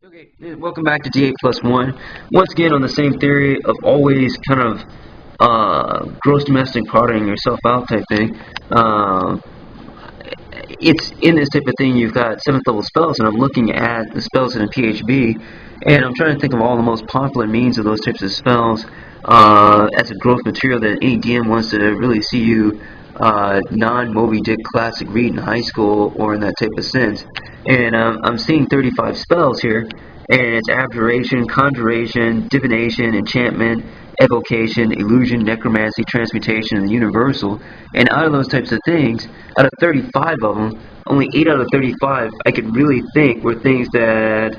Okay, welcome back to D8+1. Once again, on the same theory of always kind of gross domestic producting yourself out type thing. It's in this type of thing. You've got 7th level spells, and I'm looking at the spells in a PHB, and I'm trying to think of all the most popular means of those types of spells as a growth material that any DM wants to really see you non-Moby Dick classic read in high school or in that type of sense. And I'm seeing 35 spells here, and it's abjuration, conjuration, divination, enchantment, evocation, illusion, necromancy, transmutation, and the universal. And out of those types of things, out of 35 of them, only 8 out of 35 I could really think were things that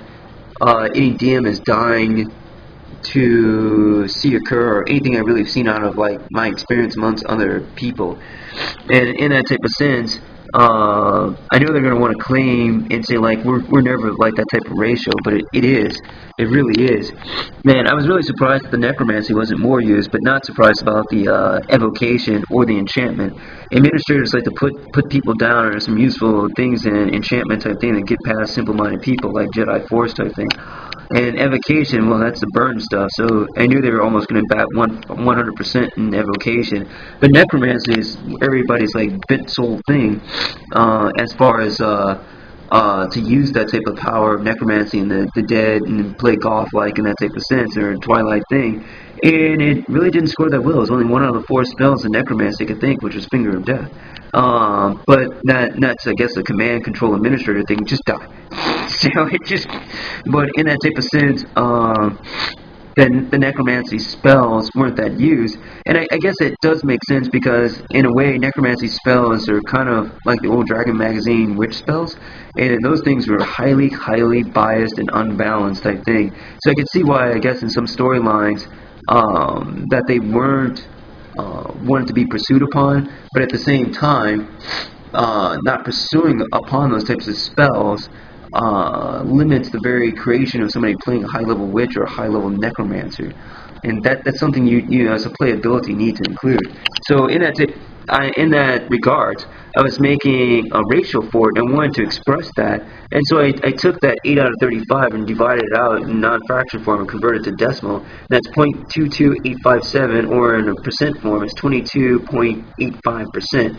any DM is dying to see occur, or anything I really have seen out of like my experience amongst other people. And in that type of sense, I know they're going to want to claim and say like we're never like that type of ratio, but it is. It really is. Man, I was really surprised that the necromancy wasn't more used, but not surprised about the evocation or the enchantment. Administrators like to put people down on some useful things in enchantment type thing that get past simple-minded people like Jedi Force type thing. And evocation, well, that's the burn stuff. So I knew they were almost going to bat 100% in evocation. But necromancy is everybody's like bit soul thing, as far as to use that type of power of necromancy and the dead and play golf like in that type of sense, or a Twilight thing. And it really didn't score that well. It was only 1 out of the 4 spells in necromancy I could think, which was Finger of Death. But that's I guess the command control administrator thing. Just die. So it just. But in that type of sense, then the necromancy spells weren't that used, and I guess it does make sense because in a way necromancy spells are kind of like the old Dragon magazine witch spells, and those things were highly biased and unbalanced type thing. So I could see why I guess in some storylines that they weren't wanted to be pursued upon, but at the same time not pursuing upon those types of spells limits the very creation of somebody playing a high-level witch or a high-level necromancer, and that's something you as a playability need to include. So in that regard, I was making a ratio for it and wanted to express that, and so I took that 8 out of 35 and divided it out in non-fraction form and converted it to decimal. That's 0.22857, or in a percent form, it's 22.85%.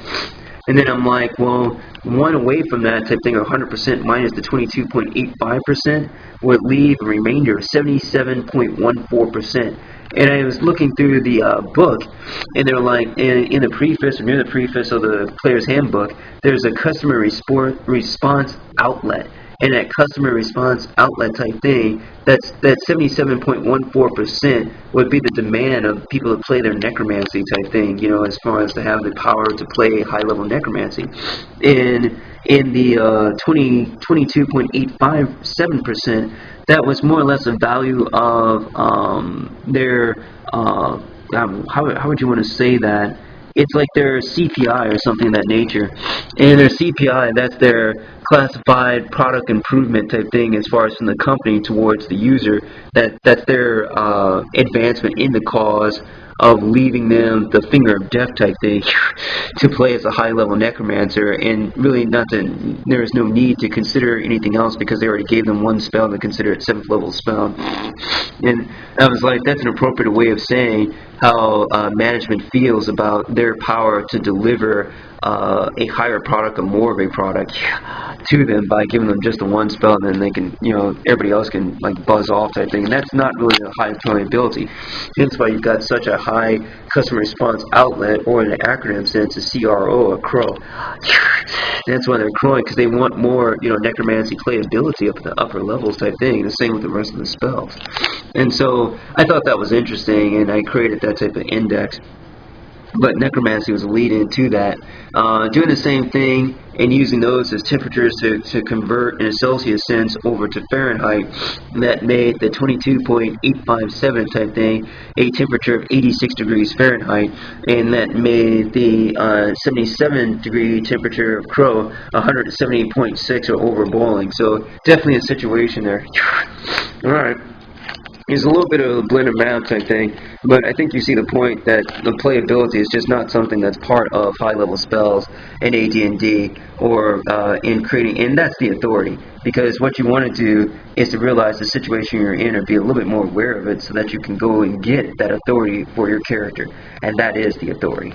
And then I'm like, well, 1 away from that type thing, or 100% minus the 22.85%, would leave a remainder of 77.14%. And I was looking through the book, and they're like, in the preface, or near the preface of the player's handbook, there's a customer response outlet. And that customer response outlet type thing, that 77.14% would be the demand of people to play their necromancy type thing, as far as to have the power to play high-level necromancy. In the 22.857%, that was more or less a value of their, how would you want to say that? It's like their CPI or something of that nature. And their CPI, that's their classified product improvement type thing as far as from the company towards the user. That's their advancement in the cause of leaving them the Finger of Death type thing to play as a high-level necromancer, and really there is no need to consider anything else because they already gave them 1 spell to consider it 7th level spell. And I was like, that's an appropriate way of saying how management feels about their power to deliver a higher product or more of a product to them by giving them just the 1 spell, and then they can, everybody else can like buzz off type thing. And that's not really the highest ability. Hence why you've got such a high customer response outlet, or in an acronym sense, a CRO, a crow. That's why they're crowing, because they want more, necromancy playability up at the upper levels type thing. The same with the rest of the spells. And so I thought that was interesting, and I created that type of index. But necromancy was a lead-in to that. Doing the same thing and using those as temperatures to convert in a Celsius sense over to Fahrenheit, that made the 22.857 type thing a temperature of 86 degrees Fahrenheit, and that made the 77-degree temperature of Crow 178.6 or over boiling. So definitely a situation there. All right. is a little bit of a blend around type thing, but I think you see the point that the playability is just not something that's part of high-level spells in AD&D or in creating, and that's the authority, because what you want to do is to realize the situation you're in or be a little bit more aware of it so that you can go and get that authority for your character, and that is the authority.